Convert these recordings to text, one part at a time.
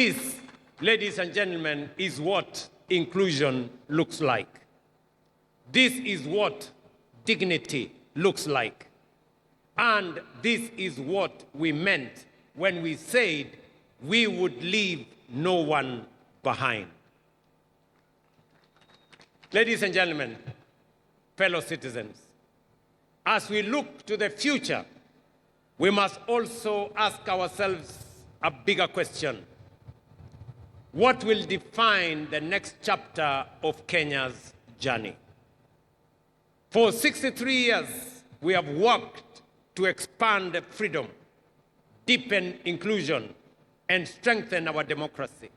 This, ladies and gentlemen, is what inclusion looks like. This is what dignity looks like. And this is what we meant when we said we would leave no one behind. Ladies and gentlemen, fellow citizens, as we look to the future, we must also ask ourselves a bigger question. What will define the next chapter of Kenya's journey? For 63 years, we have worked to expand freedom, deepen inclusion, and strengthen our democracy.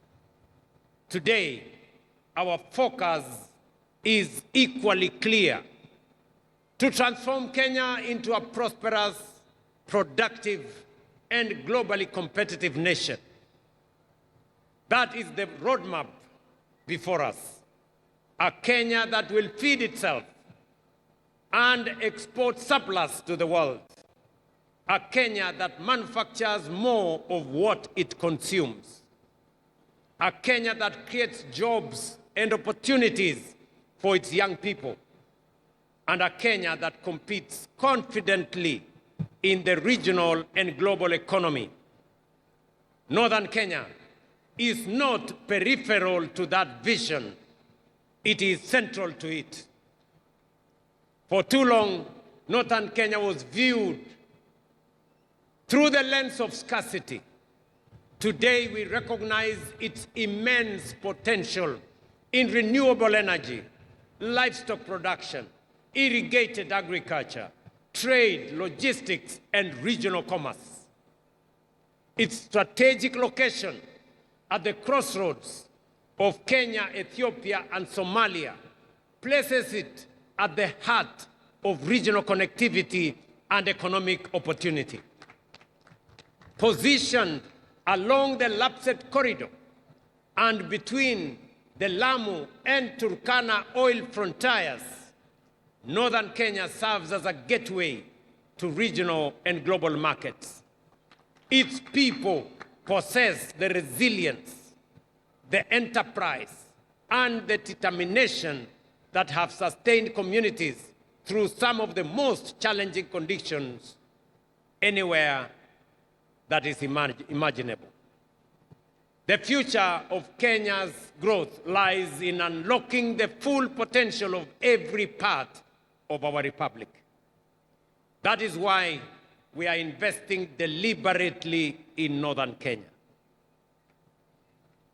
Today, our focus is equally clear: to transform Kenya into a prosperous, productive, and globally competitive nation. That is the roadmap before us. A Kenya that will feed itself and export surplus to the world. A Kenya that manufactures more of what it consumes. A Kenya that creates jobs and opportunities for its young people. And a Kenya that competes confidently in the regional and global economy. Northern Kenya is not peripheral to that vision. It is central to it. For too long, Northern Kenya was viewed through the lens of scarcity. Today, we recognize its immense potential in renewable energy, livestock production, irrigated agriculture, trade, logistics, and regional commerce. Its strategic location at the crossroads of Kenya, Ethiopia, and Somalia places it at the heart of regional connectivity and economic opportunity. Positioned along the Lapsset corridor and between the Lamu and Turkana oil frontiers, Northern Kenya serves as a gateway to regional and global markets. Its people possess the resilience, the enterprise, and the determination that have sustained communities through some of the most challenging conditions anywhere that is imaginable. The future of Kenya's growth lies in unlocking the full potential of every part of our republic. That is why we are investing deliberately in Northern Kenya.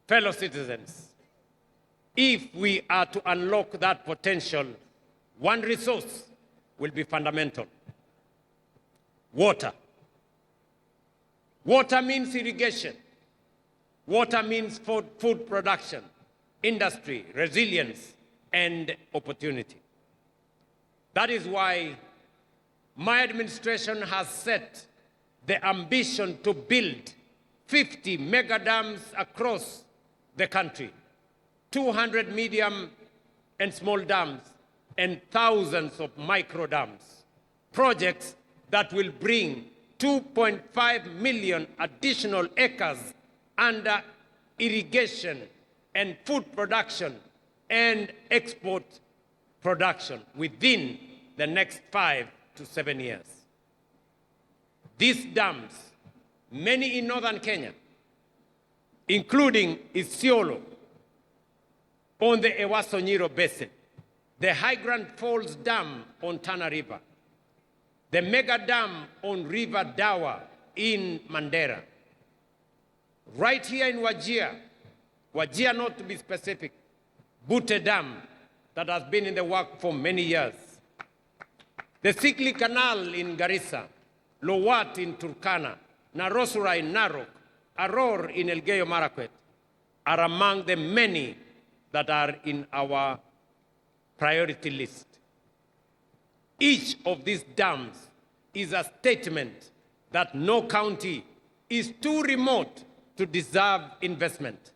Fellow citizens, if we are to unlock that potential, one resource will be fundamental: water. Water means irrigation. Water means food production, industry, resilience, and opportunity. That is why my administration has set the ambition to build 50 mega dams across the country, 200 medium and small dams, and thousands of micro dams. Projects that will bring 2.5 million additional acres under irrigation and food production and export production within the next 5 to 7 years. These dams, many in northern Kenya, including Isiolo on the Ewaso Nyiro Basin, the High Grand Falls Dam on Tana River, the mega dam on River Dawa in Mandera, right here in Wajir not to be specific, Butte Dam that has been in the work for many years, the Sikli Canal in Garissa, Lowat in Turkana, Narosura in Narok, Aror in Elgeyo Marakwet are among the many that are in our priority list. Each of these dams is a statement that no county is too remote to deserve investment,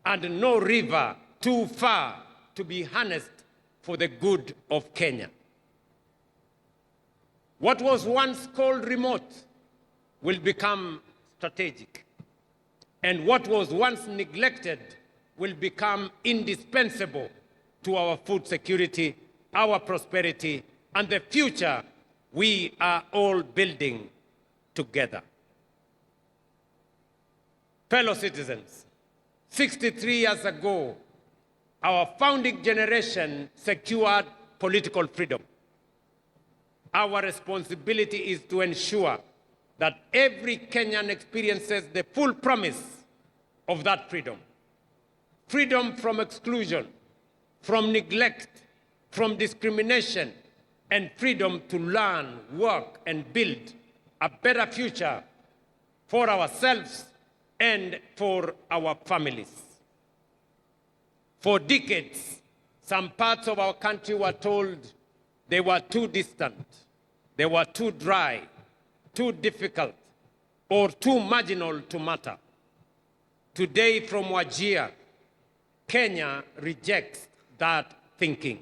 and no river too far to be harnessed for the good of Kenya. What was once called remote will become strategic. And what was once neglected will become indispensable to our food security, our prosperity, and the future we are all building together. Fellow citizens, 63 years ago, our founding generation secured political freedom. Our responsibility is to ensure that every Kenyan experiences the full promise of that freedom. Freedom from exclusion, from neglect, from discrimination, and freedom to learn, work, and build a better future for ourselves and for our families. For decades, some parts of our country were told they were too distant, they were too dry, too difficult, or too marginal to matter. Today, from Wajir, Kenya rejects that thinking.